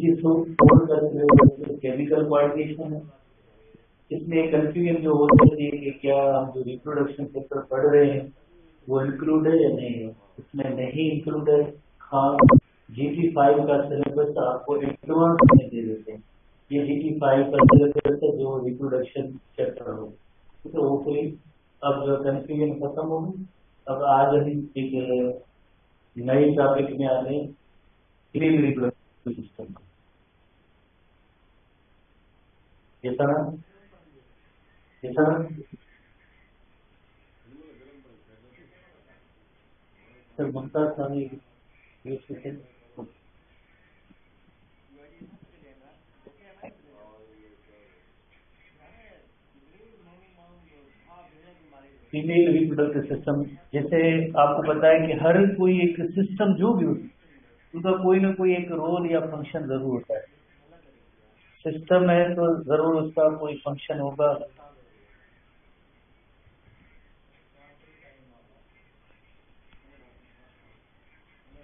इसको स्टोर करते हुए केमिकल कोऑर्डिनेशन है। इसमें कंफ्यूजन जो हो सकती है कि क्या हम जो रिप्रोडक्शन चैप्टर पढ़ रहे हैं वो इंक्लूड है या नहीं है, इसमें नहीं इंक्लूड है। हाँ, GT5 का सिलेबस आपको एडवांस में दे देते हैं। ये GT5 का सिलेबस है जो रिप्रोडक्शन चैप्टर हो, तो होपफुली अब जो कंफ्यूजन खत्म होगी। अब आज हम एक नए टॉपिक में आ रहे हैं, female reproductive system. Sir Mumtaz Sahni female reproductive system, जैसे आपको पता है कि हर कोई एक सिस्टम जो भी होती है उनका कोई ना कोई एक रोल या फंक्शन जरूर होता है। सिस्टम है तो जरूर उसका कोई फंक्शन होगा।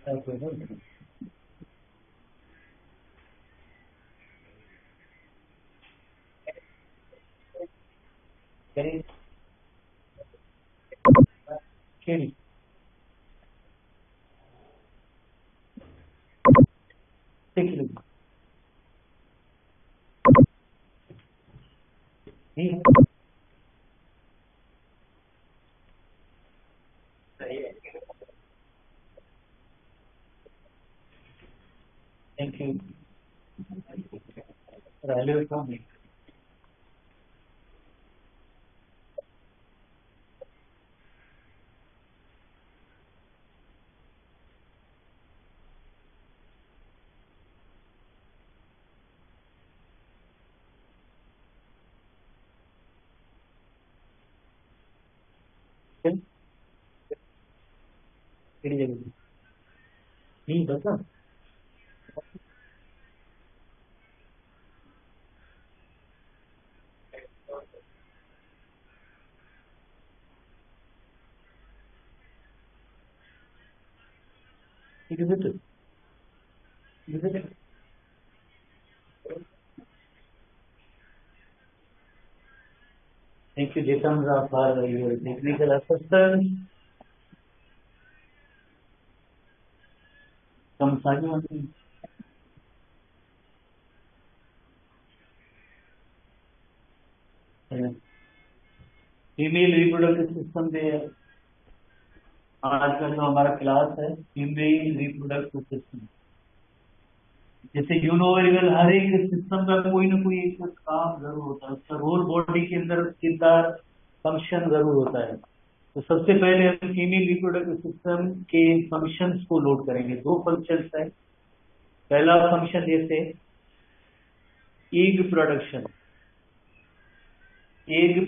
Thank you. नहीं बता Thank you, Jitendra, for your technical assistance. Some Sajjan. Female reproductive system पे आज का जो हमारा क्लास है फीमेल रिप्रोडक्टिव सिस्टम। जैसे यूनोवेरियल हर एक सिस्टम का कोई ना कोई एक काम जरूर होता है, उसका रोल बॉडी के अंदर किरदार फंक्शन जरूर होता है। तो सबसे पहले हम फीमेल रिप्रोडक्टिव सिस्टम के फंक्शंस को लोड करेंगे। दो फंक्शंस है। पहला फंक्शन जैसे एग प्रोडक्शन, एग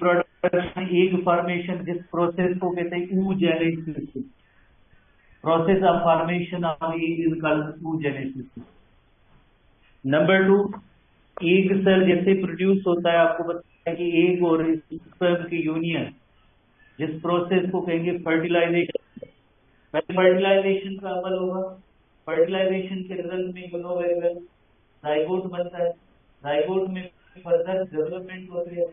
फॉर्मेशन, जिस प्रोसेस को कहते हैं oogenesis। Process of formation of egg is called oogenesis। Number 2, egg cell जैसे प्रोड्यूस होता है, आपको पता है कि एग और स्पर्म की यूनियन, जिस प्रोसेस को कहेंगे फर्टिलाइजेशन। फर्टिलाइजेशन का अमल होगा, फर्टिलाइजेशन के रिजल्ट में यूनोवेरियल जाइगोट बनता है। जाइगोट में फर्दर डेवलपमेंट होती है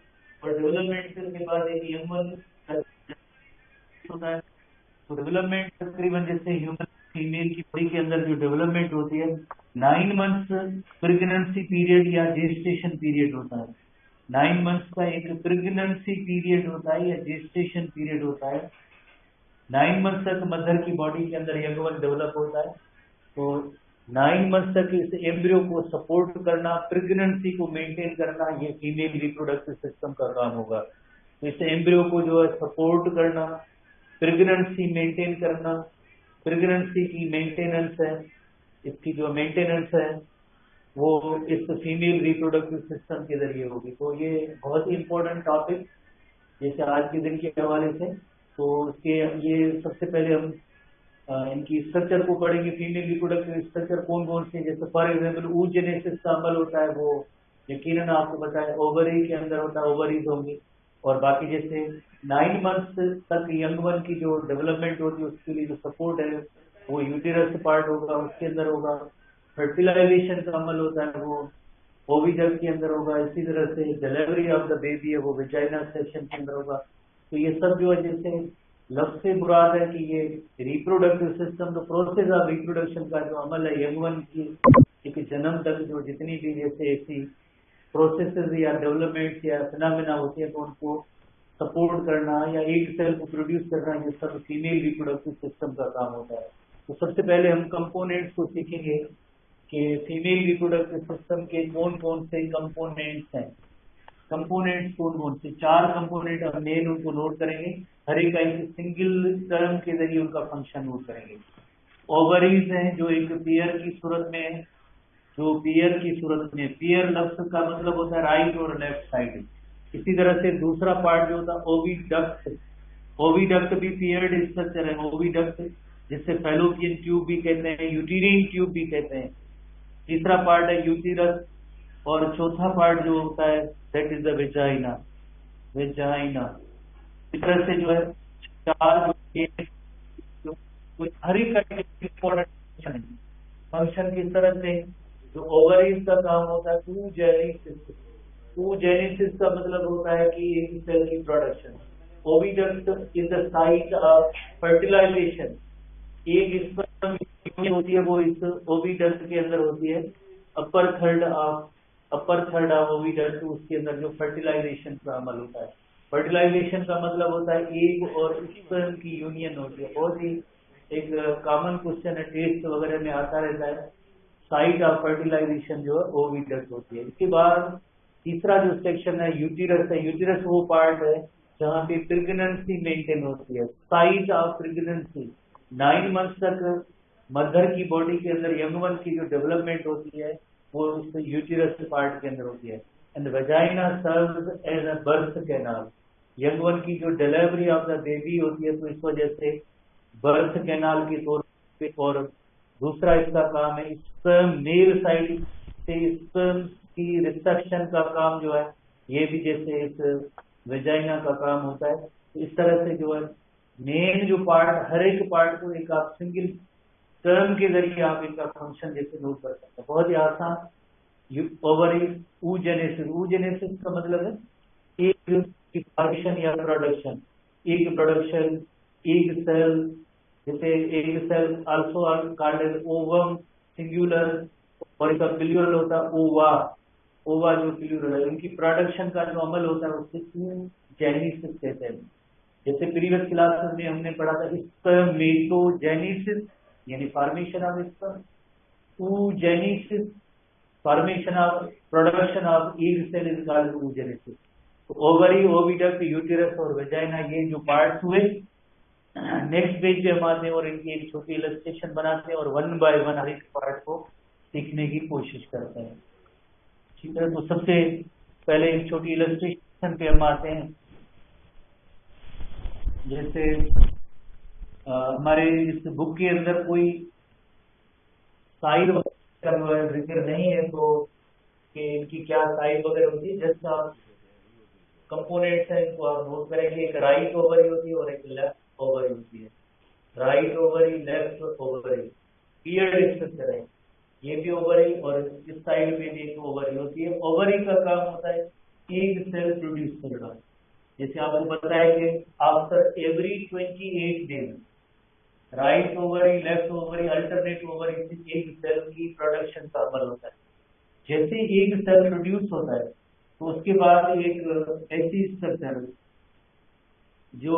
और डेवलपमेंट के बाद एक यंग होता है। तो डेवलपमेंट तकरीबन जैसे ह्यूमन फीमेल की बॉडी के अंदर जो डेवलपमेंट होती है 9 मंथ्स प्रेगनेंसी पीरियड या जेस्टेशन पीरियड होता है। 9 मंथ्स का एक प्रेगनेंसी पीरियड होता है या जेस्टेशन पीरियड होता है। 9 मंथ्स तक मदर की बॉडी के अंदर यंग वन डेवलप होता है। तो 9 मंथ्स तक इस एम्ब्रियो को सपोर्ट करना, प्रेगनेंसी को मेंटेन करना, ये फीमेल रिप्रोडक्टिव सिस्टम का काम होगा। तो इस एम्ब्रियो को जो है सपोर्ट करना, प्रेगनेंसी मेंटेन करना, प्रेगनेंसी की मेंटेनेंस है, इसकी जो मेंटेनेंस है वो इस फीमेल रिप्रोडक्टिव सिस्टम के जरिए होगी। तो ये बहुत ही इंपॉर्टेंट टॉपिक जैसे आज के दिन के हवाले से। तो उसके ये सबसे पहले हम इनकी स्ट्रक्चर को पढ़ेंगे। फीमेल रिप्रोडक्टिव स्ट्रक्चर कौन कौन से, जैसे फॉर एग्जाम्पल oogenesis का अमल होता है, वो यकीनन आपको पता है ओवरी के अंदर होता है, ओवरीज होंगी। और बाकी जैसे 9 मंथ्स तक यंग वन की जो डेवलपमेंट होती है उसके लिए जो सपोर्ट है वो यूटेरस पार्ट होगा, उसके अंदर होगा। फर्टिलाइजेशन का अमल होता है वो ओविडक्ट के अंदर होगा। इसी तरह से डिलीवरी ऑफ द बेबी है वो वेजाइना सेक्शन के अंदर होगा। तो ये सब जो है जैसे लफ्ज से मुराद है कि ये रिप्रोडक्टिव सिस्टम, तो प्रोसेस ऑफ रिप्रोडक्शन का जो अमल है यंग वन की एक जन्म तक जो जितनी भी जैसे ऐसी प्रोसेसेस या डेवलपमेंट या फिनोमेना होती है तो उनको सपोर्ट करना या एक सेल को प्रोड्यूस करना, ये सब फीमेल रिप्रोडक्टिव सिस्टम का काम होता है। तो सबसे पहले हम कंपोनेंट्स को सीखेंगे कि फीमेल रिप्रोडक्टिव सिस्टम के कौन कौन से कंपोनेंट्स हैं। कंपोनेंट्स कौन कौन से, 4 कंपोनेंट हम मेन उनको नोट करेंगे, हर एक का एक सिंगल टर्म के जरिए उनका फंक्शन नोट करेंगे। ओवरीज हैं जो एक पेयर की सूरत में है, जो पेयर की सूरत में, पेयर लफ्ज का मतलब होता है राइट और लेफ्ट साइड। इसी तरह से दूसरा पार्ट जो होता है ओविडक्ट, ओविडक्ट भी पेयर्ड स्ट्रक्चर है। ओविडक्ट जिससे फैलोपियन ट्यूब भी कहते हैं, यूटेरिन ट्यूब भी कहते हैं। तीसरा पार्ट है यूटिरस, और चौथा पार्ट जो होता है that is the vagina, vagina. इस तरह से जो है 4 जो हर एक का इम्पोर्टेंट फंक्शन किस तरह से, जो ओवरीज का काम होता है oogenesis, oogenesis का मतलब होता है कि एक सेल की production. Oviduct is the site of fertilization, एक स्पर्म होती है वो इस ओविडक्ट के अंदर होती है। अपर थर्ड ऑफ ओविडक्ट, उसके अंदर जो फर्टिलाइजेशन का अमल होता है। फर्टिलाइजेशन का मतलब होता है एग और स्पर्म की यूनियन होती है। बहुत ही एक कॉमन क्वेश्चन है, टेस्ट वगैरह में आता रहता है। साइट ऑफ फर्टिलाइजेशन जो है ओविडक्ट होती है। इसके बाद तीसरा जो सेक्शन है यूटिरस है। यूटिरस वो पार्ट है जहाँ पे प्रेगनेंसी मेंटेन होती है, साइट ऑफ प्रेगनेंसी। 9 मंथ तक मदर की बॉडी के अंदर यंग वन की जो डेवलपमेंट होती है वो उस यूटिरस पार्ट के अंदर होती है। And vagina serves as a birth canal, young one की जो डिलीवरी ऑफ द बेबी होती है तो इस वजह से बर्थ कैनाल के तौर पे। और दूसरा इसका काम है स्पर्म, मेल साइड से स्पर्म की रिसेप्शन का काम जो है ये भी जैसे इस वेजाइना का काम होता है। तो इस तरह से जो है मेन जो पार्ट, हर एक पार्ट को एक आप सिंगल टर्म के जरिए आप इनका फंक्शन जैसे नोट कर सकते हैं। बहुत ही आसान। ओवरी oogenesis, oogenesis का मतलब है एक फंक्शन या प्रोडक्शन, एक प्रोडक्शन, एक सेल, जैसे एक cell also called as ovum singular, और इसका प्लूरल होता है ओवा, ओवा जो प्लूरल है। इनकी प्रोडक्शन का जो अमल होता है उससे oogenesis कहते हैं। जैसे प्रीवियस क्लास में हमने पढ़ा था स्पर्मेटोजेनेसिस यानी formation of sperm, oogenesis formation of production of egg cell is called oogenesis। तो ओवरी, ओविडक्ट, यूटिरस और वेजाइना ये जो पार्ट्स हुए। नेक्स्ट पेज पे हम आते हैं और इनकी एक छोटी इलस्ट्रेशन बनाते हैं और 1 बाय 1 हर एक पार्ट को सीखने की कोशिश करते हैं। ठीक है, तो सबसे पहले एक छोटी इलस्ट्रेशन पे हम आते हैं। जैसे हमारे इस बुक के अंदर कोई साइज वगैरह जिक्र नहीं है तो कि इनकी क्या साइज वगैरह होती है, जस्ट आप कंपोनेंट्स हैं इनको आप नोट करेंगे। एक राइट ओवरी होती है और एक लेफ्ट ओवरी होती है। Right ovary, left ovary, peered structure है। ये भी ओवरी और इस साइड में भी एक ओवरी होती है। ओवरी का काम होता है एग सेल प्रोड्यूस करना। जैसे आपको पता है कि after every 28 days right ovary, left ovary, alternate ovary से एग सेल की प्रोडक्शन का अमल होता है। जैसे एग सेल प्रोड्यूस होता है तो उसके बाद एक ऐसी स्ट्रक्चर जो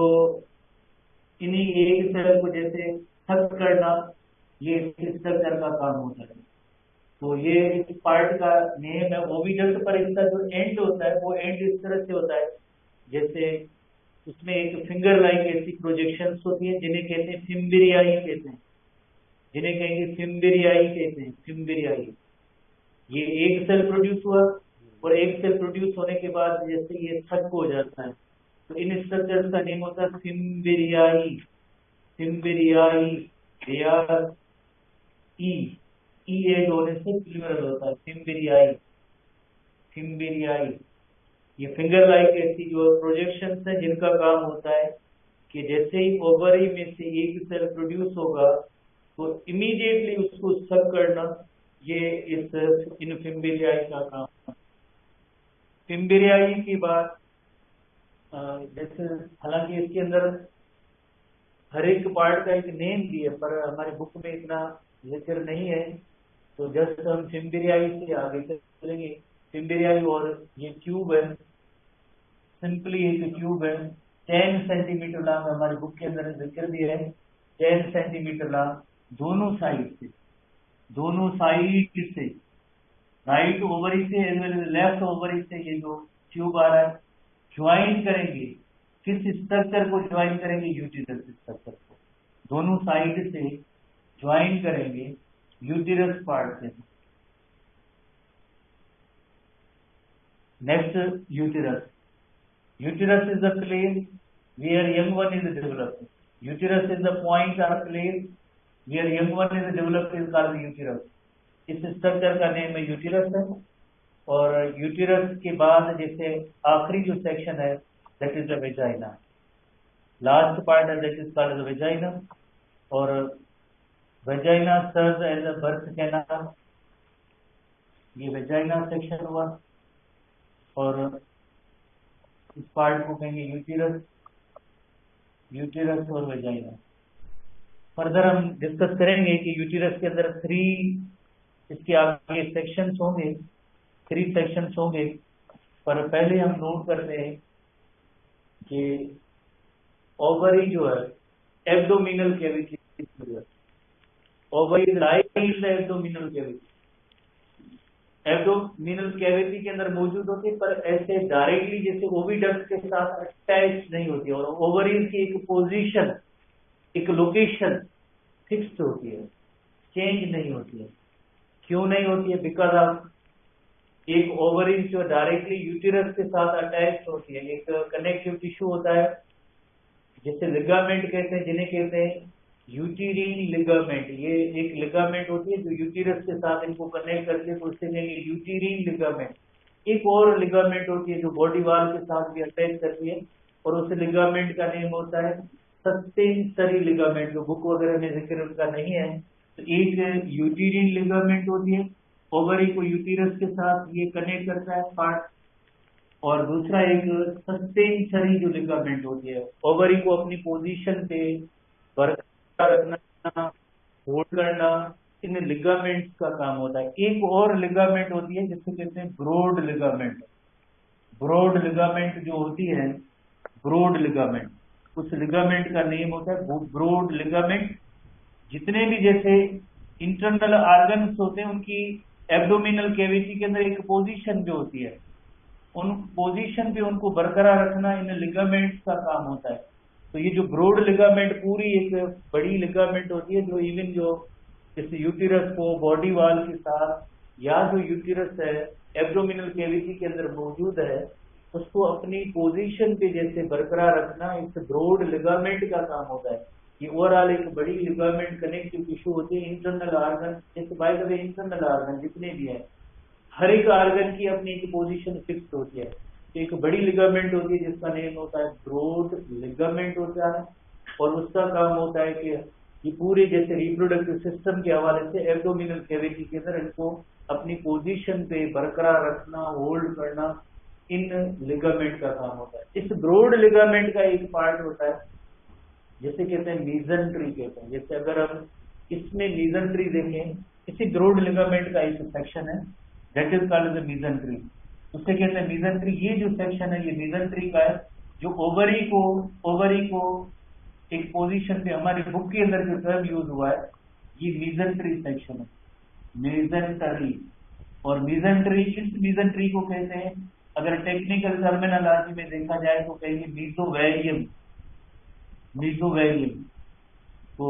इन्हीं एग सेल को जैसे थक करना, ये स्ट्रक्चर का काम होता है। तो ये इस पार्ट का नेम है ओविडक्ट, पर इसका जो एंड होता है वो एंड इस तरह से होता है जैसे उसमें एक फिंगर लाइक ऐसी प्रोजेक्शंस होती है जिन्हें कहते हैं फिम्बिरियाई कहते हैं, जिन्हें कहेंगे फिम्बिरियाई कहते हैं, फिम्बिरियाई। ये एक सेल प्रोड्यूस हुआ और एक सेल प्रोड्यूस होने के बाद जैसे ये थक हो जाता है तो इन स्ट्रक्चर्स का नेम होता है फिम्बिरियाई, फिम्बिरियाई। ई एड होने से प्लूरल होता है फिम्बिरियाई, फिम्बिरियाई। ये फिंगर लाइक ऐसी जो प्रोजेक्शंस हैं जिनका काम होता है कि जैसे ही ओवरी में से एक सेल प्रोड्यूस होगा तो इमीडिएटली उसको सब करना ये इस इन फिम्बिरियाई का काम। फिम्बिरियाई की बात जैसे, हालांकि इसके अंदर हर एक पार्ट का एक नेम भी है, पर हमारी बुक में इतना जिक्र नहीं है, तो जस्ट हम फिम्बिरियाई से आगे चलेंगे। फिम्बिरियाई, और ये ट्यूब है, सिंपली एक ट्यूब है, 10 सेंटीमीटर लॉन्ग, हमारी बुक के अंदर जिक्र भी है 10 सेंटीमीटर लॉन्ग, दोनों साइड से, राइट ओवरी से as well as left ovary से ये जो ट्यूब आ रहा है, ज्वाइन करेंगे, किस स्ट्रक्चर को ज्वाइन करेंगे? यूटिरस स्ट्रक्चर को, दोनों साइड से ज्वाइन करेंगे यूटिरस पार्ट से। Next, uterus is the place where young one is developed. Uterus is the point or place where young one is developed is called uterus. इस structure का name है यूटिरस है। और यूटिरस के बाद जैसे आखिरी जो सेक्शन है that is the vagina, last part है that is called the vagina. और vagina serve as a birth canal, ये वेजाइना सेक्शन हुआ, और इस पार्ट को कहेंगे यूटिरस और वेजाइना। फर्दर हम डिस्कस करेंगे कि यूटिरस के अंदर इसके आगे सेक्शंस होंगे, 3 सेक्शंस होंगे, पर पहले हम नोट करते हैं कि ओवरी जो है abdominal cavity, ovary lies in the abdominal cavity, abdominal cavity के अंदर मौजूद होती है, पर ऐसे डायरेक्टली जैसे ओविडक्ट के साथ अटैच नहीं होती है। और ओवरीज की एक पोजीशन, एक लोकेशन फिक्स्ड होती है, चेंज नहीं होती है। क्यों नहीं होती है? बिकॉज ऑफ एक ओवरीज जो डायरेक्टली यूटिरस के साथ अटैच होती है, एक कनेक्टिव टिश्यू होता है जिसे लिगामेंट कहते हैं, जिन्हें कहते हैं यूटीरीन लिगामेंट। ये एक लिगामेंट होती है जो यूटिरस के साथ इनको कनेक्ट करके, तो उससे कहेंगे यूटीरीन लिगामेंट। एक और लिगामेंट होती है जो बॉडी वाल के साथ भी अटैच करती है, और उस लिगामेंट का नेम होता है सस्पेंसरी लिगामेंट, जो बुक वगैरह में जिक्र उनका नहीं है। तो एक यूटीरीन लिगामेंट होती है, ओवरी को यूटिरस के साथ ये कनेक्ट करता है पार्ट, और दूसरा एक सस्पेंसरी जो लिगामेंट होती है, ओवरी को अपनी पोजीशन पे बरकरार रखना, होल्ड करना, इन लिगामेंट्स का काम होता है। एक और लिगामेंट होती है जिसको कहते हैं ब्रॉड लिगामेंट। ब्रॉड लिगामेंट जो होती है, ब्रॉड लिगामेंट, उस लिगामेंट का नेम होता है ब्रॉड लिगामेंट। जितने भी जैसे इंटरनल ऑर्गन्स होते हैं, उनकी एब्डोमिनल कैविटी के अंदर एक पोजीशन जो होती है, उन पोजीशन पे उनको बरकरार रखना इन लिगामेंट्स का काम होता है। तो ये जो ब्रॉड लिगामेंट पूरी एक बड़ी लिगामेंट होती है, जो इवन जो इस यूटिरस को बॉडी वाल के साथ, या जो यूटिरस है एब्डोमिनल कैविटी के अंदर मौजूद है, उसको अपनी पोजीशन पे जैसे बरकरार रखना इस ब्रॉड लिगामेंट का काम होता है। ये ओवरऑल एक बड़ी लिगामेंट कनेक्टिव टिश्यू होती है। इंटरनल ऑर्गन, जैसे by the way internal organ जितने भी है, हर एक ऑर्गन की अपनी एक पोजीशन फिक्स होती है। तो एक बड़ी लिगामेंट होती है जिसका नेम होता है ब्रॉड लिगामेंट होता है, और उसका काम होता है कि ये पूरे जैसे रिप्रोडक्टिव सिस्टम के हवाले से एब्डोमिनल कैविटी के अंदर इनको अपनी पोजीशन पे बरकरार रखना, होल्ड करना, इन लिगामेंट का काम होता है। इस ब्रॉड लिगामेंट का एक पार्ट होता है जैसे कहते हैं मीजेंट्री कहते हैं। जैसे अगर हम इसमें मीजेंट्री देखें, इसी ब्रॉड लिगामेंट का एक सेक्शन है दैट इज कॉल्ड द मीजेंट्री। उससे कहते हैं मीजेंट्री। ये जो सेक्शन है ये मीजेंट्री का है, जो ओवरी को एक पोजीशन पे, हमारी बुक के अंदर जो टर्म यूज हुआ है ये मीजेंट्री सेक्शन है, मीजेंट्री। और मीजेंट्री, इस मीजेंट्री को कहते हैं, अगर टेक्निकल टर्मिनोलॉजी में देखा जाए तो कहेंगे मीजोवेरियम। तो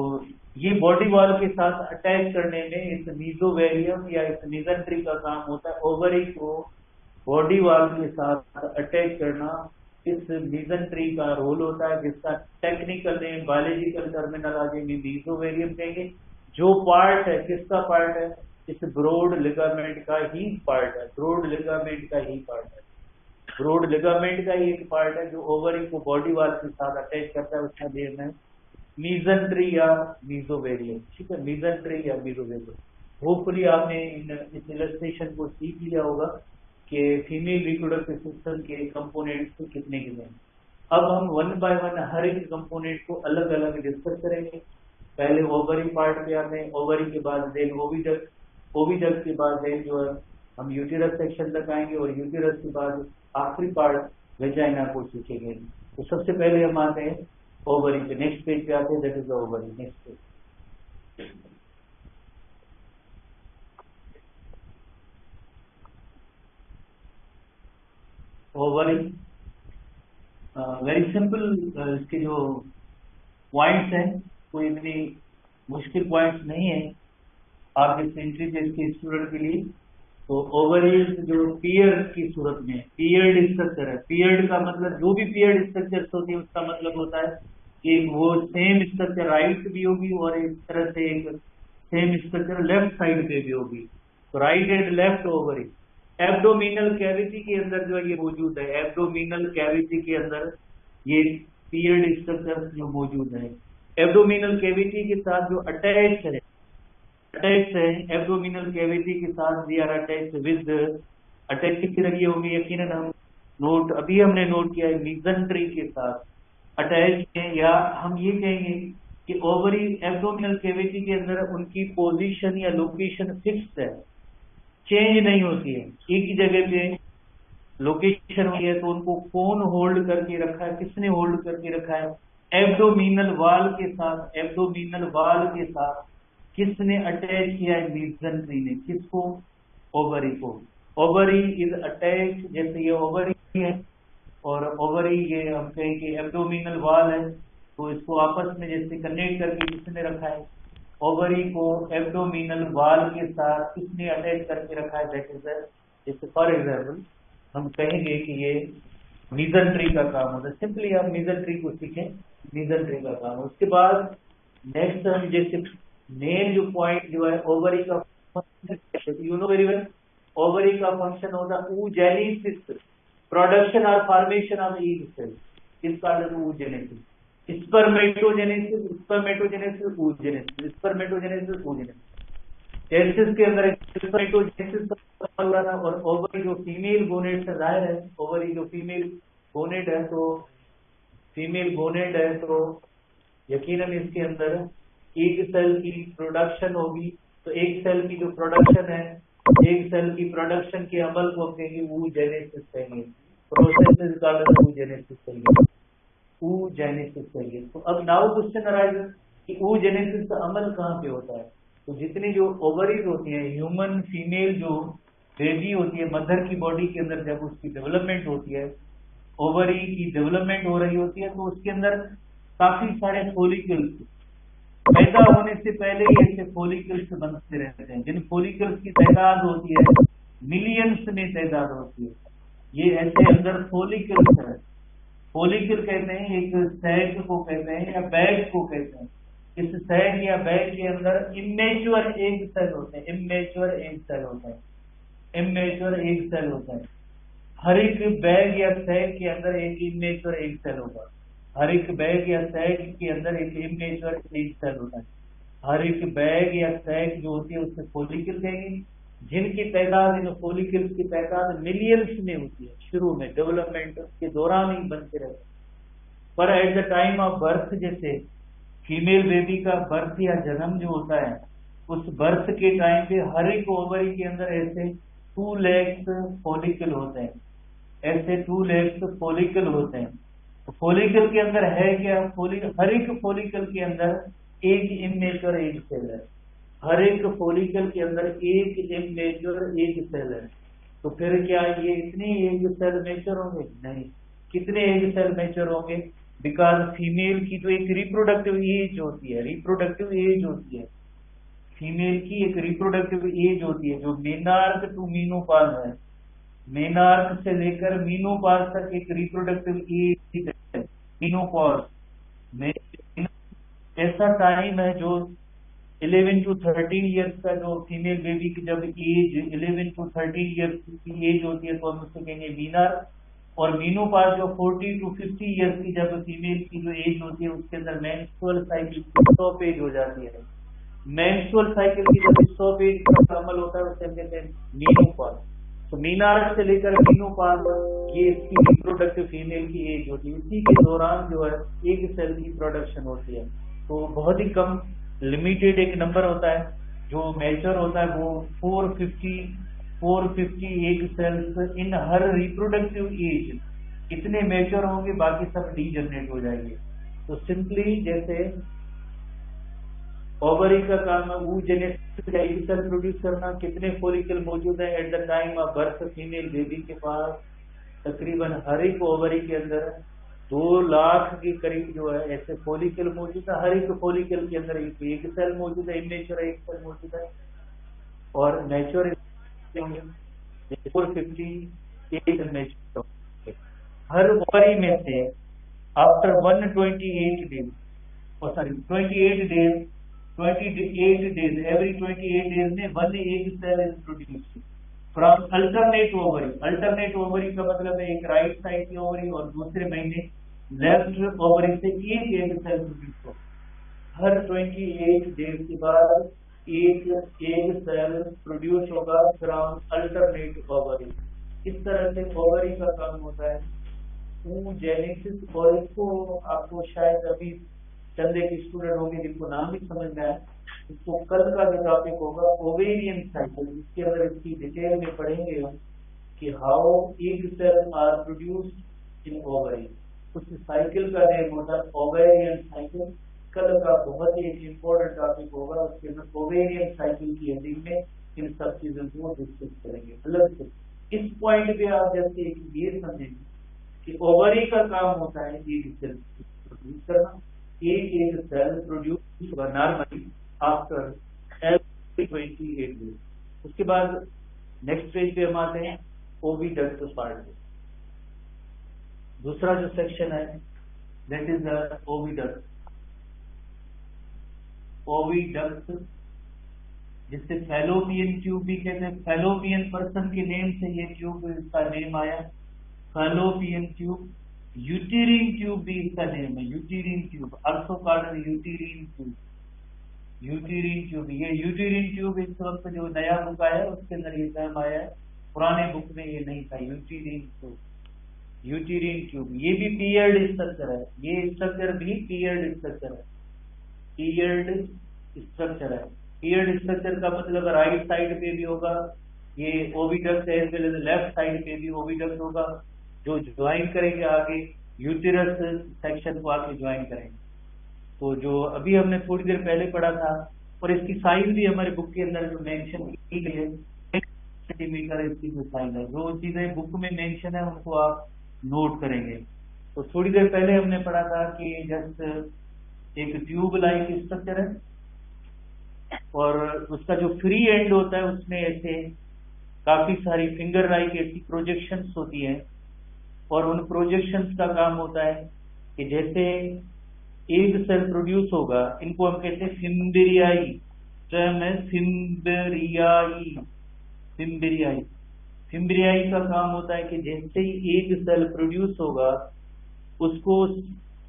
ये बॉडी वॉल के साथ अटैच करने में इस मीजोवेरियम या इस मीजेंट्री का काम होता है। ओवरी को बॉडी वॉल के साथ अटैच करना इस मीजेंट्री का रोल होता है, जिसका टेक्निकल नेम बायोलॉजिकल टर्मिनोलॉजी में मीजोवेरियम कहेंगे। जो पार्ट है, किसका पार्ट है? इस ब्रॉड लिगामेंट का ही पार्ट है, ब्रॉड लिगामेंट का ही पार्ट है। ब्रॉड लिगामेंट का ही एक पार्ट है जो ओवरी को बॉडी वाल के साथ अटैच करता है, उसका नेम है मीजेंट्री या मीजोवेरियम। ठीक है, मीजेंट्री या मीजोवेरियम। होपफुली आपने इस इलस्ट्रेशन को सीख लिया होगा कि फीमेल रिप्रोडक्टिव सिस्टम के कंपोनेंट्स कितने हैं। अब हम वन बाय वन हर एक कंपोनेंट को अलग अलग डिस्कस करेंगे। पहले ओवरी पार्ट पे आते हैं, ओवरी के बाद देन ओविडक्ट, ओविडक्ट के बाद देन जो है हम यूटेरस सेक्शन तक आएंगे और यूटेरस के बाद आखिरी पार्ट वेजाइना को सीखेंगे। तो सबसे पहले हम आते हैं ओवरी पे, नेक्स्ट पेज पे आते हैं, that is the ovary. Next page, ovary very simple. इसके जो पॉइंट्स हैं कोई इतनी मुश्किल पॉइंट्स नहीं है आपके सेंट्री टेस्ट के स्टूडेंट के लिए। तो ओवरी जो पीयर्ड की सूरत में पीयर्ड स्ट्रक्चर है, पीयर्ड का मतलब जो भी पीयर्ड स्ट्रक्चर होती है उसका मतलब होता है कि वो सेम स्ट्रक्चर राइट भी होगी और एक तरह से एक सेम स्ट्रक्चर लेफ्ट साइड पे भी होगी। तो right and left ovary. Abdominal cavity के अंदर जो है ये मौजूद है, एब्डोमिनल कैविटी के अंदर ये पीयर्ड स्ट्रक्चर जो मौजूद है। एब्डोमिनल कैविटी के साथ जो अटैच है एब्डोमिनल कैविटी के साथ we are attach with attach किसके लगी होगी, यकीनन हम नोट अभी हमने नोट किया है मीजेंट्री के साथ अटैच है। या हम ये कहेंगे कि ओवरी एब्डोमिनल कैविटी के अंदर उनकी पोजीशन या लोकेशन फिक्स्ड है, चेंज नहीं होती है, एक ही जगह पे लोकेशन हुई है। तो उनको कौन होल्ड करके रखा है, किसने होल्ड करके रखा है, एब्डोमिनल वाल के साथ, एब्डोमिनल वाल के साथ किसने अटैच किया है, मीजेंट्री ने। किसको, ओवरी को। ओवरी इज अटैच, जैसे ये ओवरी है और ओवरी ये हम कहें कि एब्डोमिनल वाल है, तो इसको आपस में जैसे कनेक्ट करके किसने रखा है, ओवरी को एब्डोमिनल वाल के साथ किसने अटैच करके रखा है, दैट इज जैसे फॉर एग्जाम्पल हम कहेंगे कि ये मीजेंट्री का काम होता है। सिंपली आप मीजेंट्री को सीखें, मीजेंट्री का काम। उसके बाद नेक्स्ट हम जैसे मेन जो पॉइंट जो है ओवरी का function, you know very well, ovary का फंक्शन होता है oogenesis, प्रोडक्शन और formation of egg cell, is called oogenesis, spermatogenesis, spermatogenesis oogenesis, spermatogenesis oogenesis। Testis के अंदर स्पर्मेटोजेनेसिस हो रहा था और ओवरी जो फीमेल गोनेड से जाहिर है, ओवरी जो फीमेल गोनेड है तो फीमेल गोनेड है तो यकीनन इसके अंदर एक सेल की प्रोडक्शन होगी। तो एक सेल की जो प्रोडक्शन है, एक सेल की प्रोडक्शन के अमल को कहेंगे oogenesis कहेंगे, प्रोसेस इज कॉल्ड oogenesis कहेंगे, oogenesis कहेंगे। तो अब नाउ क्वेश्चन अराइज कि oogenesis का अमल कहाँ पे होता है। तो जितनी जो ओवरीज होती है, ह्यूमन फीमेल जो बेबी होती है मदर की बॉडी के अंदर, जब उसकी डेवलपमेंट होती है, ओवरी की डेवलपमेंट हो रही होती है, तो उसके अंदर काफी सारे फॉलिकल्स पैदा होने से पहले ही ऐसे फॉलिकल्स बनते रहते हैं, जिन फॉलिकल्स की तादाद होती है मिलियंस में तादाद होती है। ये ऐसे अंदर फॉलिकल्स है, फॉलिकल कहते हैं, एक सैक को कहते हैं या बैग को कहते हैं। इस सैक या बैग के अंदर इमेच्योर एग सेल होते हैं, इमेच्योर एग सेल होता है, इमेच्योर एग सेल होता है। हर एक बैग या सैक के अंदर एक इमेच्योर एग सेल होगा, हर एक बैग या सैक के अंदर एक इमेच्योर एग सेल होता है। हर एक बैग या सैक जो होती है उससे फॉलिकल कहेंगे, जिनकी तादाद, इन फॉलिकल्स की तादाद मिलियंस में होती है। शुरू में डेवलपमेंट के दौरान ही बनते रहते हैं, पर at the time of birth, जैसे फीमेल बेबी का बर्थ या जन्म जो होता है, उस बर्थ के टाइम पे हर एक ओवरी के अंदर ऐसे 2 लेग्स फॉलिकल होते हैं, ऐसे 2 लेग्स फॉलिकल होते हैं। तो फॉलिकल के अंदर है क्या, हर एक फॉलिकल के अंदर एक इमेच्योर एग सेल है, हर एक फॉलिकल के अंदर एक इमेच्योर एग सेल है। तो फिर क्या ये इतने एग सेल मैच्योर होंगे? नहीं। कितने एग सेल मैच्योर होंगे? बिकॉज फीमेल की जो एक रिप्रोडक्टिव एज होती है, रिप्रोडक्टिव एज होती है, फीमेल की एक रिप्रोडक्टिव एज होती है जो मेनार्क टू मीनोपॉज है, मेनार्क से लेकर मीनोपॉज तक एक रिप्रोडक्टिव एज है। मीनोपॉज में ऐसा टाइम है जो 11 to 13 ईयर्स का, जो फीमेल बेबी की जब एज 11 to 13 ईयर्स की एज होती है तो हम उसको कहेंगे मीनार्क। और मीनोपॉज जो 40 to 50 ईयर्स की जब फीमेल की जो एज होती है उसके अंदर मेंस्ट्रुअल साइकिल स्टॉपेज हो जाती है, मेंस्ट्रुअल साइकिल की जब स्टॉपेज का अमल होता है उसे हम कहते हैं मीनोपॉज। तो मीनार्क से लेकर मीनोपॉज ये इसकी रिप्रोडक्टिव फीमेल की एज होती है। इसी के दौरान जो है एक सेल की प्रोडक्शन होती है। तो बहुत ही कम लिमिटेड एक नंबर होता है जो मेजर होता है, वो 450 एग सेल्स इन हर रिप्रोडक्टिव एज इतने मेजर होंगे, बाकी सब डीजनरेट हो जाएंगे। तो सिंपली जैसे ओवरी का काम है oogenesis एग सेल प्रोड्यूस करना, कितने फॉलिकल मौजूद है at the time of birth female baby के पास, तकरीबन हर एक ओवरी के अंदर 2 लाख के करीब जो है ऐसे फॉलिकल मौजूद है। हर एक फॉलिकल के अंदर एक एग सेल मौजूद है, इमेच्योर एग सेल मौजूद है, और मैच्योर 458 मैच्योर। हर ओवरी में से आफ्टर 128 डेज, और sorry 28 days, 28 days, every 28 days में one egg cell is produced from alternate ovary। alternate ovary का मतलब है एक राइट साइड की ओवरी और दूसरे महीने लेफ्ट ओवरी से एक एग सेल प्रोड्यूस हो। हर 28 डेज के बाद एक एग सेल प्रोड्यूस होगा फ्रॉम अल्टरनेट ओवरी। इस तरह से ओवरी का काम होता है oogenesis। और इसको आपको शायद अभी चंद एक स्टूडेंट होंगे जिनको नाम भी समझ में आए, इसको कल का जो टॉपिक होगा ओवेरियन साइकिल, इसके अंदर इसकी डिटेल में पढ़ेंगे हम कि how egg cell are produced in ovary. उस साइकिल का नेम होता है ओवेरियन साइकिल। कल का बहुत ही एक इम्पोर्टेंट टॉपिक होगा, उसके अंदर ओवेरियन साइकिल की हेडिंग में इन सब चीजों को डिस्कस करेंगे अलग से। इस पॉइंट पे आप जैसे ये समझेंगे कि ओवरी का काम होता है एग सेल प्रोड्यूस करना। एक सेल प्रोड्यूस हुआ नॉर्मली आफ्टर एवरी 28 डेज। उसके बाद नेक्स्ट पेज पे हम आते हैं ओविडक्ट पार्ट पे। दूसरा जो सेक्शन है that is the oviduct. Oviduct जिससे फैलोपियन ट्यूब भी कहते हैं, फैलोपियन पर्सन के नेम से ये ट्यूब इसका नेम आया, फैलोपियन ट्यूब। यूटेरिन ट्यूब भी इसका नेम है, यूटेरिन tube, also called यूटेरिन tube. यूटेरिन tube, ये यूटेरिन ट्यूब इस वक्त जो नया बुक आया है उसके अंदर ये टर्म आया है, पुराने बुक में ये नहीं था। यूटेरिन ट्यूब, यूटेरिन ट्यूब ये भी पियर्ड स्ट्रक्चर है, ये स्ट्रक्चर भी पियर्ड स्ट्रक्चर है, पियर्ड स्ट्रक्चर है। पियर्ड स्ट्रक्चर का मतलब राइट साइड पे भी होगा ये oviduct as well as left side पे भी ओविडक्ट होगा, जो ज्वाइन करेंगे आगे यूटेरस सेक्शन को आगे ज्वाइन करेंगे। तो जो अभी हमने थोड़ी देर पहले पढ़ा था, और इसकी साइज भी हमारे बुक के अंदर जो मेंशन की गई है 1 सेंटीमीटर इसकी जो साइज है, जो चीजें बुक में मेंशन है उनको आप नोट करेंगे। तो थोड़ी देर पहले हमने पढ़ा था कि जस्ट एक ट्यूब लाइक स्ट्रक्चर है, और उसका जो फ्री एंड होता है उसमें ऐसे काफी सारी फिंगर लाइक ऐसी प्रोजेक्शंस होती है, और उन प्रोजेक्शंस का काम होता है कि जैसे एग सेल प्रोड्यूस होगा, इनको हम कहते हैं फिम्बेरियाई, टर्म है फिम्बेरियाई। फिम्बेरियाई, फिम्बेरियाई का काम होता है कि जैसे ही एग सेल प्रोड्यूस होगा उसको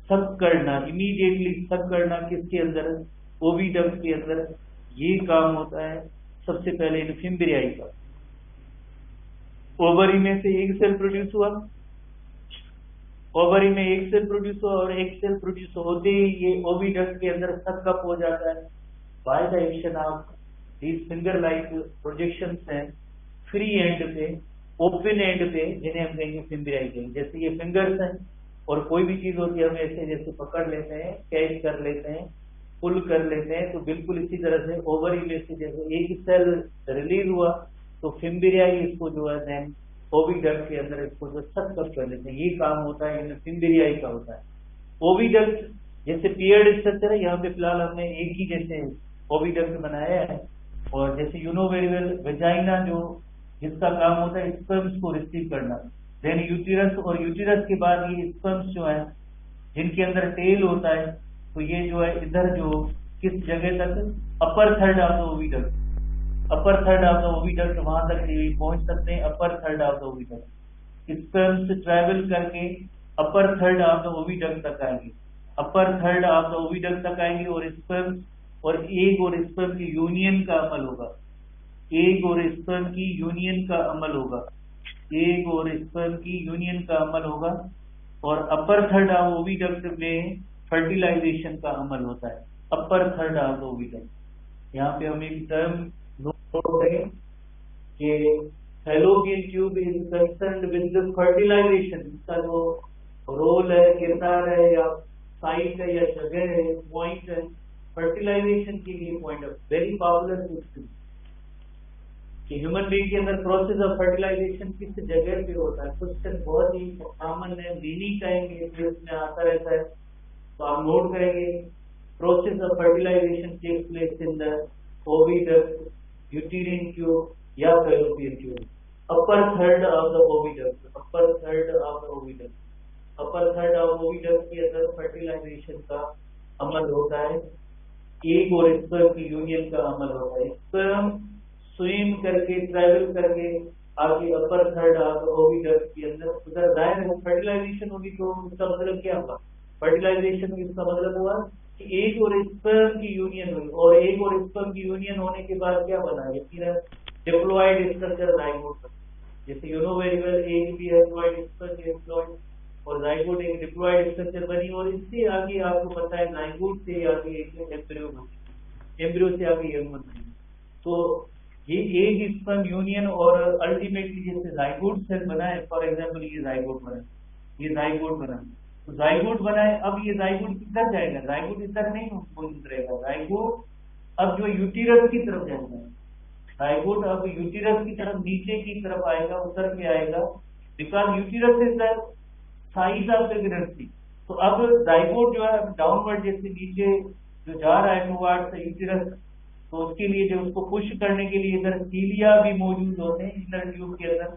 सक करना, इमीडिएटली सक करना किसके अंदर, ओविडक्ट के अंदर। ये काम होता है सबसे पहले इन फिम्बेरियाई का। ओवरी में से एग सेल प्रोड्यूस हुआ, ओवरी में एक सेल प्रोड्यूस हुआ, और एक सेल प्रोड्यूस होते ही ये ओविडक्ट के अंदर सकअप हो जाता है by the action of these finger like projections हैं फ्री एंड पे, ओपन एंड पे, जिन्हें हम कहेंगे फिम्बेरियाई कहेंगे। जैसे ये फिंगर्स हैं, और कोई भी चीज होती है हम ऐसे जैसे पकड़ लेते हैं, कैच कर लेते हैं, पुल कर लेते हैं, तो बिल्कुल इसी तरह से ओवरी में से जैसे एक सेल रिलीज हुआ तो फिम्बेरियाई इसको जो है देन ओविडक्ट के अंदर इसको जो सकअप कर लेते हैं। ये काम होता है इन फिम्बेरियाई का होता है। ओविडक्ट जैसे पियर्ड स्ट्रक्चर है, यहाँ पे फिलहाल हमने एक ही जैसे ओविडक्ट बनाया है, और जैसे you know very well vagina जो जिसका काम होता है स्पर्म्स को रिसीव करना, देन यूटेरस, और यूटेरस के बाद ये स्पर्म्स जो है जिनके अंदर टेल होता है, तो ये जो है इधर जो किस जगह तक, upper third of the oviduct, upper third of the oviduct, वहां तक ये पहुंच सकते हैं, upper third of the oviduct. Sperms travel करके upper third of the oviduct तक आएंगे, upper third of the oviduct तक आएंगे, और स्पर्म्स और एग और स्पर्म की यूनियन का अमल होगा। एग और स्पर्म की यूनियन का अमल होगा। एग और स्पर्म की यूनियन का अमल होगा। और अपर थर्ड ऑफ ओविडक्ट में फर्टिलाइजेशन का अमल होता है। अपर थर्ड ऑफ ओविडक्ट, यहाँ पे हम एक टर्म नोट करें कि Fallopian tube is concerned with the fertilization. इसका जो रोल है, किरदार है, या साइट है, या जगह है, पॉइंट है, फर्टिलाइजेशन के लिए पॉइंट है। वेरी पॉपुलर क्वेश्चन कि ह्यूमन बीइंग के अंदर प्रोसेस ऑफ फर्टिलाइजेशन किस जगह पे होता है। क्वेश्चन बहुत ही कॉमन है, मेनी टाइम ये में आता रहता है, तो आप नोट करेंगे process of fertilization takes place in the oviduct, uterine tube या fallopian tube. Upper third of the oviduct, upper third of the oviduct, upper third of oviduct के अंदर फर्टिलाइजेशन का अमल होता है। एग और स्पर्म की यूनियन का अमल होता है। स्पर्म स्विम करके, ट्रैवल करके आगे अपर थर्ड ऑफ ओविडक्ट के अंदर उधर जाहिर है फर्टिलाइजेशन होगी, तो उसका मतलब क्या हुआ? फर्टिलाइजेशन में इसका मतलब हुआ कि एग और स्पर्म की यूनियन हुई, और एग और स्पर्म की यूनियन होने के बाद क्या बना? यकीनन डिप्लॉयड स्ट्रक्चर जाइगोट। जैसे you know very well, egg भी डिप्लॉयड, स्पर्म भी डिप्लॉयड, और जाइगोट एक डिप्लॉयड स्ट्रक्चर बनी, और इससे आगे आपको पता है जाइगोट से आगे एक एम्ब्रियो बनी, एम्ब्रियो से आगे यंग बनी। तो ये एग स्पर्म यूनियन और अल्टीमेटली जैसे जाइगोट सेल बना है, फॉर एग्जांपल ये जाइगोट बना, ये जाइगोट बना, तो जाइगोट बना है। अब ये जाइगोट किधर जाएगा? जाइगोट इधर नहीं उतरेगा, जाइगोट अब जो यूटीरस की तरफ जाएगा। जाइगोट अब यूटीरस की तरफ, नीचे की तरफ आएगा, उतर के आएगा, because uterus is the size of pregnancy. तो अब जाइगोट जो है डाउनवर्ड, जैसे नीचे जो जा रहा है टुवर्ड्स यूटीरस, तो उसके लिए जो उसको पुश करने के लिए इधर सीलिया भी मौजूद होते हैं, इनर ट्यूब के अंदर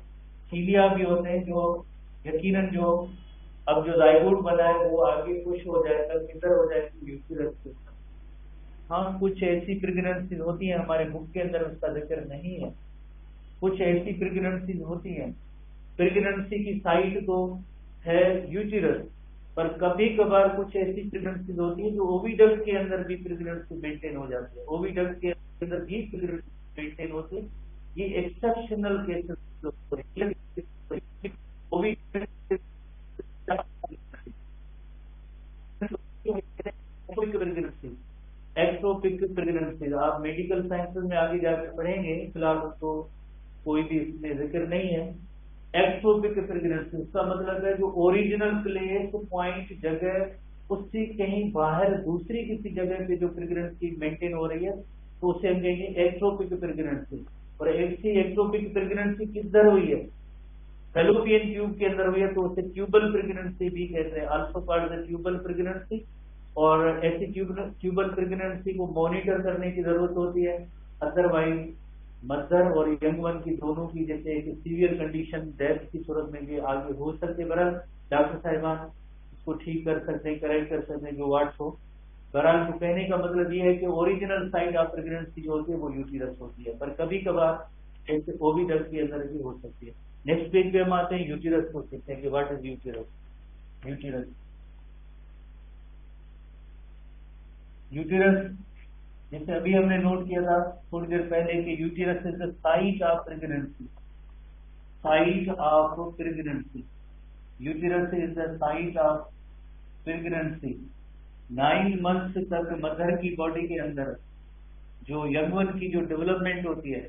सीलिया भी होते हैं, जो यकीनन जो अब जो जाइगोट बना है वो आगे पुश हो जाएगा, किधर हो जाएगा? यूटीरस के। हाँ, कुछ ऐसी प्रेगनेंसी होती है, हमारे बुक के अंदर उसका जिक्र नहीं है। कुछ ऐसी प्रेगनेंसी होती है, प्रेगनेंसी की साइट तो है यूटीरस, पर कभी कभार कुछ ऐसी प्रेगनेंसी होती है जो ओविडक्ट के अंदर भी प्रेगनेंसी मेंटेन हो जाती है, ओविडक्ट के अंदर भी प्रेगनेंसी मेंटेन होती है। ये exceptional cases pregnancy, ectopic pregnancy आप मेडिकल साइंसेज में आगे जाकर पढ़ेंगे, फिलहाल तो कोई भी इसमें जिक्र नहीं है। एक्टोपिक प्रेगनेंसी, उसका मतलब है जो ओरिजिनल प्लेस पॉइंट जगह उससे कहीं बाहर दूसरी किसी जगह पे जो प्रेगनेंसी मेंटेन हो रही है, तो उसे हम कहेंगे एक्टोपिक प्रेगनेंसी। और ऐसी एक्टोपिक प्रेगनेंसी किधर हुई है? फैलोपियन ट्यूब के अंदर हुई है, तो उसे ट्यूबल प्रेगनेंसी भी कहते हैं, also called the tubal pregnancy. और ऐसी ट्यूबल प्रेगनेंसी को मॉनिटर करने की जरूरत होती है, अदरवाइज मदर और यंग वन की दोनों की जैसे एक सीवियर कंडीशन डेथ की सूरत में भी आगे हो सकते। बहरहाल डॉक्टर साहिबान इसको ठीक कर सकते हैं, करेक्ट कर सकते हैं, जो वाट्स हो। बहरहाल तो कहने का मतलब ये है कि ओरिजिनल साइट ऑफ प्रेगनेंसी जो होती है वो यूटीरस होती है, पर कभी कभार ऐसे ओविडक्ट के अंदर भी हो सकती है। नेक्स्ट पेज पे हम आते हैं, यूटीरस को देखते हैं कि व्हाट इज यूटीरस। यूटीरस, यूटीरस जैसे अभी हमने नोट किया था थोड़ी देर पहले कि uterus is the site of pregnancy, site of pregnancy, uterus is the site of pregnancy. 9 months तक मदर की बॉडी के अंदर जो यंग वन की जो डेवलपमेंट होती है,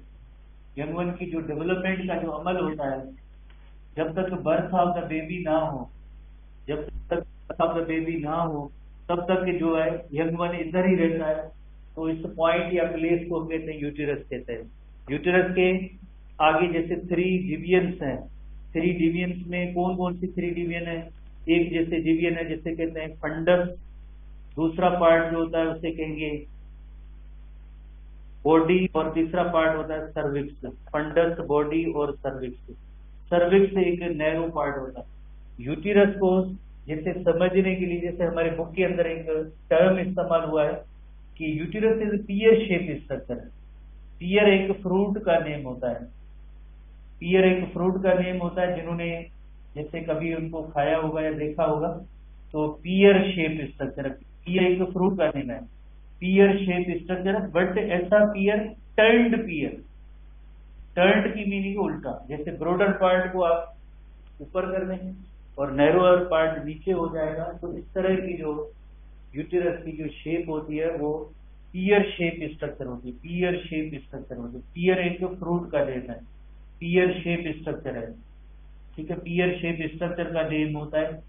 यंग वन की जो डेवलपमेंट का जो अमल होता है, जब तक बर्थ ऑफ द बेबी ना हो, जब तक बर्थ ऑफ द बेबी ना हो तब तक जो है यंग वन इधर ही रहता है। तो इस पॉइंट या प्लेस को हम कहते हैं यूटीरस कहते हैं। यूटीरस के आगे जैसे 3 डिवियंस हैं, 3 डिवियंस में कौन कौन सी 3 डिवियन है? एक जैसे डिवियन है जिसे कहते हैं फंडस, दूसरा पार्ट जो होता है उसे कहेंगे बॉडी, और तीसरा पार्ट होता है सर्विक्स। फंडस, बॉडी और सर्विक्स। सर्विक्स एक नैरो पार्ट होता है। यूटीरस को जैसे समझने के लिए, जैसे हमारे बुक के अंदर एक टर्म इस्तेमाल हुआ है कि uterus is peer shape structure. पियर एक फ्रूट का नेम होता है, पियर एक फ्रूट का नेम होता है, जिन्होंने जैसे कभी उनको खाया होगा या देखा होगा, तो पियर शेप स्ट्रक्चर, पियर एक फ्रूट का नेम है। पियर शेप स्ट्रक्चर है, बट ऐसा पियर टर्न्ड पियर। टर्न्ड की मीनिंग उल्टा, जैसे ब्रॉडर पार्ट को आप ऊपर कर देंगे और नैरोअर पार्ट नीचे हो जाएगा, तो इस तरह की जो यूटेरस की जो शेप होती है वो पियर शेप स्ट्रक्चर होती है। पियर शेप स्ट्रक्चर होती है। पियर एक फ्रूट का नेम है, पियर शेप स्ट्रक्चर है, ठीक है। पियर शेप स्ट्रक्चर का नेम होता है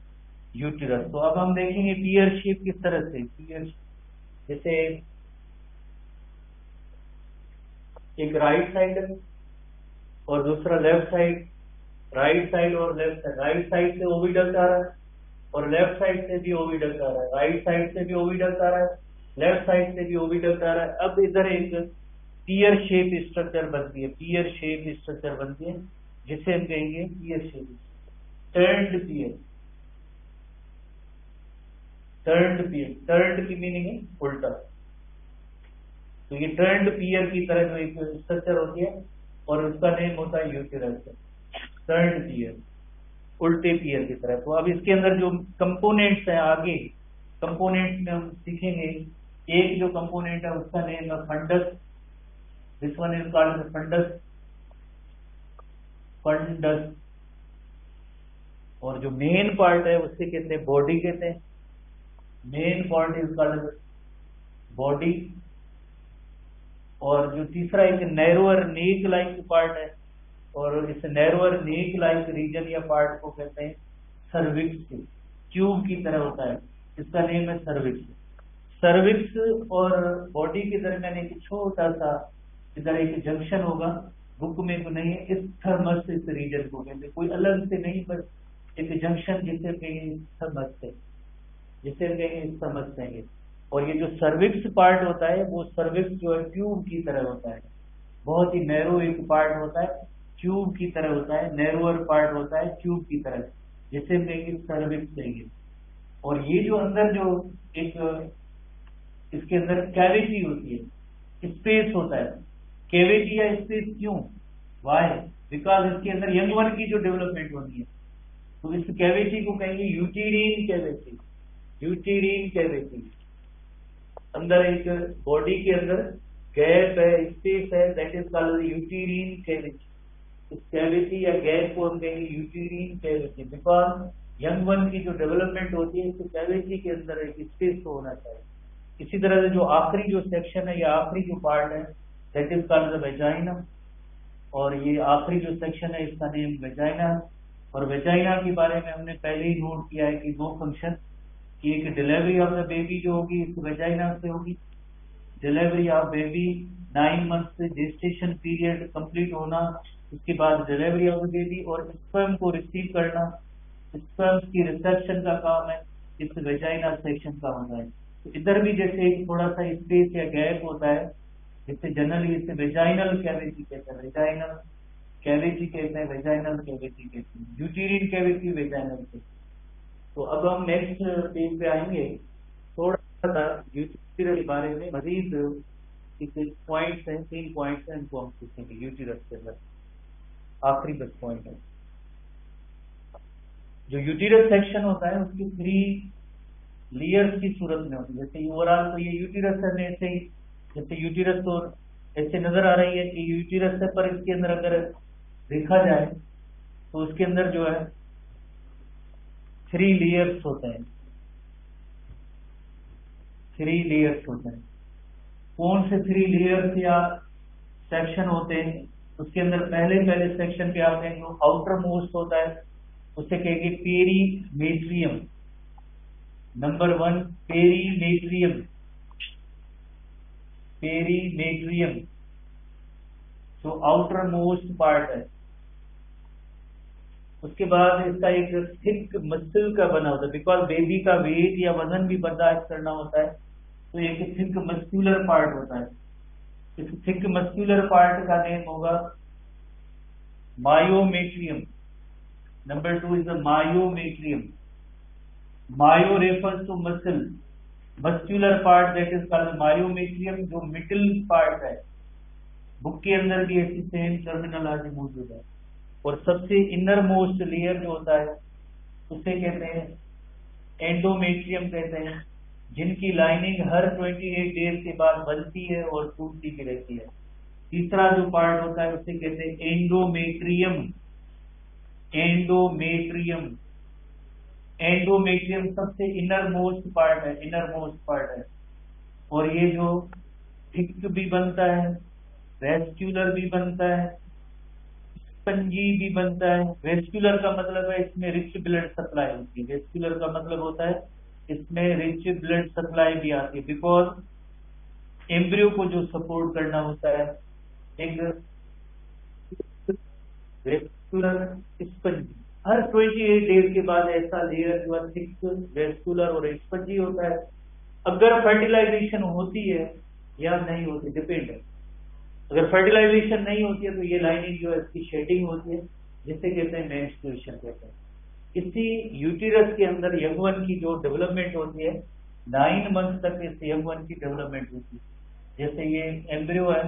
यूटेरस। तो अब हम देखेंगे पियर शेप किस तरह से। पियर जैसे एक राइट साइड और दूसरा लेफ्ट साइड, राइट साइड और लेफ्ट साइड, राइट साइड से ओविडक्ट आ रहा है और लेफ्ट साइड से भी ओविडक्ट आ रहा है, राइट साइड से भी ओविडक्ट आ रहा है, लेफ्ट साइड से भी ओविडक्ट आ रहा है। अब इधर एक पियर शेप स्ट्रक्चर बनती है, पियर शेप स्ट्रक्चर बनती है जिसे हम कहेंगे पियर शेप, टर्न्ड पियर। टर्न्ड पियर, टर्न्ड की मीनिंग है उल्टा। तो ये टर्न्ड पियर की तरह जो एक स्ट्रक्चर होती है और उसका नेम होता है यूटेरस, टर्न्ड पियर, उल्टे पियर की तरह। तो अब इसके अंदर जो कंपोनेंट्स हैं, आगे कंपोनेंट्स में हम सीखेंगे। एक जो कंपोनेंट है उसका नेम है fundus, this one is called fundus, fundus. और जो मेन पार्ट है उससे कहते हैं बॉडी कहते हैं, main part is called body. और जो तीसरा एक नैरोअर नेक लाइक पार्ट है, और इस नैरोअर नेक लाइक रीजन या पार्ट को कहते हैं सर्विक्स, ट्यूब की तरह होता है, इसका नेम है सर्विक्स। सर्विक्स और बॉडी के दरमियान एक छोटा सा इधर एक जंक्शन होगा, बुक में तो नहीं है, इस थर्मस इस रीजन को कहते हैं, कोई अलग से नहीं, बस एक जंक्शन जिसे कहेंगे थर्मस से, जिसे कहेंगे थर्मस कहेंगे। और ये जो सर्विक्स पार्ट होता है वो सर्विक्स जो है ट्यूब की तरह होता है, बहुत ही नैरो एक पार्ट होता है, ट्यूब की तरह होता है, नैरोअर पार्ट होता है ट्यूब की तरह, जिसे कहेंगे सर्विक्स कहेंगे। और ये जो अंदर जो एक इसके अंदर कैविटी होती है, स्पेस होता है, कैविटी या स्पेस क्यों, वाई, बिकॉज इसके अंदर यंग वन की जो डेवलपमेंट होती है, तो इस कैविटी को कहेंगे यूटेरिन कैविटी, यूटेरिन कैविटी। अंदर एक बॉडी के अंदर गैप है, स्पेस है, दैट इज कॉल्ड यूटेरिन कैविटी। इस कैविटी या गैप को हम कहेंगे यूटेरिन कैविटी, बिकॉज यंग वन की जो डेवलपमेंट होती है तो कैविटी के अंदर एक स्पेस तो होना चाहिए। इसी तरह से जो आखिरी जो सेक्शन है या आखिरी जो पार्ट है that is called the vagina, और ये आखिरी जो सेक्शन है इसका नेम वेजाइना। और वेजाइना के बारे में हमने पहले ही नोट किया है कि दो फंक्शन, कि एक डिलीवरी ऑफ द बेबी जो होगी इस वेजाइना से होगी, डिलीवरी ऑफ बेबी 9 मंथ से जेस्टेशन पीरियड कंप्लीट होना, उसके बाद डिलीवरी ऑफ द बेबी और स्पर्म को रिसीव करना, स्पर्म की रिसेप्शन का काम है इस वेजाइना सेक्शन का होता है। तो इधर भी जैसे एक थोड़ा सा स्पेस या गैप होता है, जिससे जनरली इसे वेजाइनल कैविटी कहते हैं, वेजाइनल कैविटी कहते हैं, वेजाइनल कैविटी कहते हैं, यूटेरिन कैविटी वेजाइनल कहते हैं। तो अब हम नेक्स्ट पेज पे आएंगे, थोड़ा सा यूटेरस के बारे में मजीद पॉइंट्स हैं, 3 पॉइंट्स हैं, इनको हम सीखेंगे यूटेरस के अंदर, आखिरी 10 पॉइंट है। जो यूटेरस सेक्शन होता है उसकी 3 लेयर्स की सूरत में होती है। जैसे ओवरऑल तो ये यूटेरस है, ऐसे ही जैसे यूटेरस तो ऐसे नजर आ रही है कि यूटेरस है, पर इसके अंदर अगर देखा जाए तो उसके अंदर जो है 3 लेयर्स होते हैं, 3 लेयर्स होते हैं। कौन से 3 लेयर्स या सेक्शन होते हैं, उसके अंदर पहले सेक्शन पे आते हैं जो आउटर मोस्ट होता है, उसे कहेंगे पेरीमेट्रियम। नंबर 1 पेरीमेट्रियम, पेरीमेट्रियम जो आउटर मोस्ट पार्ट है। उसके बाद इसका एक थिक मसल का बना होता है, बिकॉज बेबी का वेट या वजन भी बर्दाश्त करना होता है, तो एक थिक मस्कुलर पार्ट होता है। इस थिक मस्कुलर पार्ट का नेम होगा myometrium. Number 2 is the myometrium. Myo refers to muscle, muscular part that is called myometrium. जो मिडिल पार्ट है, बुक के अंदर भी ऐसी सेम टर्मिनोलॉजी मौजूद है। और सबसे इनर मोस्ट लेयर जो होता है उसे कहते हैं एंडोमेट्रियम कहते हैं। जिनकी लाइनिंग हर 28 डेज के बाद बनती है और टूटती भी रहती है। तीसरा जो पार्ट होता है उसे कहते हैं एंडोमेट्रियम। एंडोमेट्रियम, एंडोमेट्रियम सबसे इनर मोस्ट पार्ट है, इनर मोस्ट पार्ट है। और ये जो थिक भी बनता है, वेस्क्यूलर भी बनता है, स्पंजी भी बनता है। वेस्क्यूलर का मतलब है इसमें रिच ब्लड सप्लाई होती है, वेस्क्यूलर का मतलब होता है इसमें रिच ब्लड सप्लाई भी आती है, बिकॉज एम्ब्रियो को जो सपोर्ट करना होता है एक वेस्कुलर स्पंजी। हर 28 डेज के बाद ऐसा लेयर जो है थिक वेस्कुलर और स्पंजी होता है। अगर फर्टिलाइजेशन होती है या नहीं होती डिपेंड है। अगर फर्टिलाइजेशन नहीं होती है तो ये लाइनिंग जो है इसकी शेडिंग होती है, जिसे कहते हैं मेंस्ट्रुएशन कहते हैं। इसी यूटिरस के अंदर यंग वन की जो डेवलपमेंट होती है 9 मंथ तक इस यंग वन की डेवलपमेंट होती है। जैसे ये एम्ब्रियो है,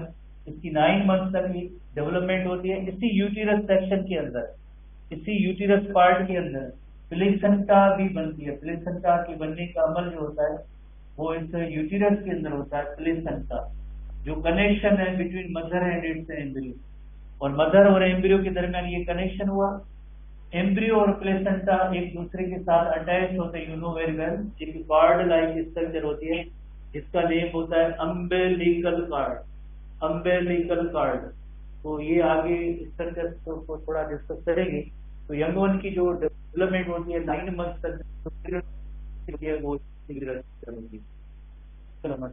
इसकी 9 मंथ तक डेवलपमेंट होती है इसी यूटिरस सेक्शन के अंदर, इसी यूटिरस पार्ट के अंदर प्लेसेंटा भी बनती है। प्लेसेंटा के बनने का अमल जो होता है वो इस यूटिरस के अंदर होता है। प्लेसेंटा जो कनेक्शन है between mother and it's embryo, और मदर और एम्ब्रियो के दरमियान ये कनेक्शन हुआ। एम्ब्रियो और प्लेसेंटा एक दूसरे के साथ अटैच होते हैं, यू नो वेरी वेल। एक कार्ड लाइक स्ट्रक्चर होती है जिसका नेम होता है अम्बेलिकल कार्ड, अम्बेलिकल कार्ड। तो ये आगे स्ट्रक्चर को थोड़ा डिस्कस करेंगे। तो यंग वन की जो डेवलपमेंट होती है 9 मंथ तक वो होती है। चलो मत